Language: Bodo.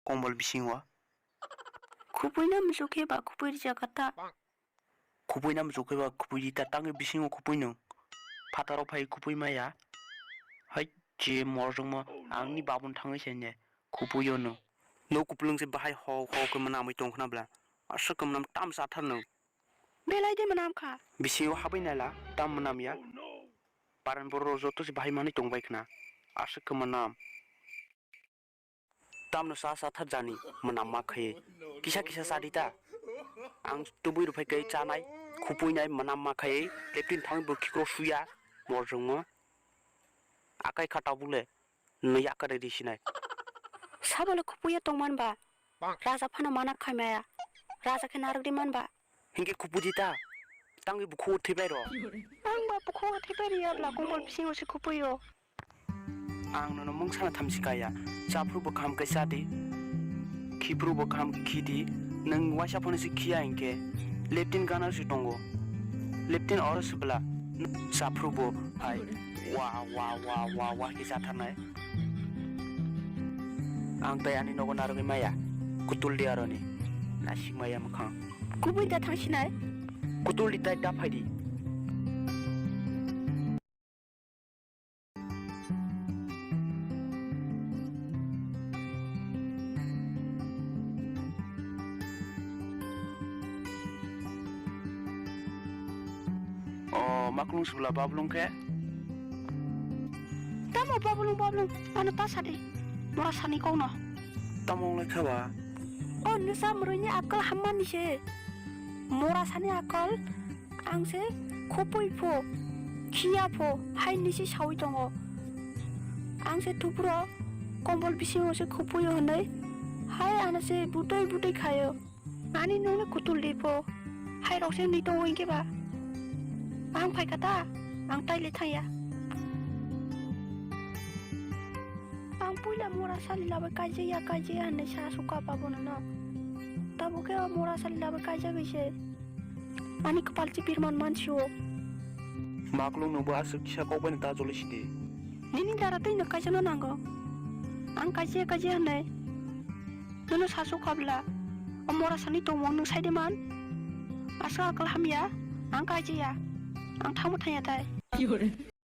kongol bisingo Kupui na mzuke ba kupui di Jakarta. kupui nam zuke ba kupui di tatangi bisingo kupui nung pataro pai kupui maya hai je morjong ma angni babun tangi senye kupui yo nung no kuplung se bahai ho ke manamai tong khna bla asakam nam tam sa thar nung Belai de manam kha. bisingo habai nala tam manam ya paran boro joto se bahai mani tong bai khna asakam manam tam no sa thar jani manam ma khaye kisa sadita ang tubui rupai kai chanai khupui nai manam ma khaye leptin thang bu khikro suya morjong ma akai khata bule no yakare disinai Sabala kupui tongman ba. Raja phana mana khaimaya. Raja ke naruk di man ba. hinge kupujita tangi bu khu thibai ro Ang ba pukho thiperi ya bla kongol bisingo se kupui yo. ang no mung sana thamsikaya chapru bu kham kai sadi khipru bu kham khidi nang wasa phone se khiya inke leptin gana si tongo leptin or subla chapru bu hai wa ki sa thanai ang tayani nogo narugi maya kutul diaroni nasik maya mkhang Kupui da thangsinai. kutul di tai da phaidi maklung subla bablung ke Tamo bablung anu ta sadi. Mora sani kau no. tamong le khaba Oh nusa mrunya akal hamman ni se. Mora sani akal ang se kupui pho. Khia pho hai ni se sawi tongo. Ang se tupro kombol bisingo se kupui honai. Hai ana se butai khayo. Ani nune kutul lipo. Hai rok se ni tongo inge ba. Ang pai kata ang tai le thaya. Ang puila mora sali labe kaje ane sa suka pabono na. Tabu ke mora sali labe kaje bise. Ani kepal cipir man sio. maklung no ba asuk kisa ko ban ta jolisidi Nini darate na kaje no nango. Ang kaje ane. Nono sa suka bla. Mora sani tomong nung saide man. Asa akal hamya ang kaje ya. Ang tamu thanya tai.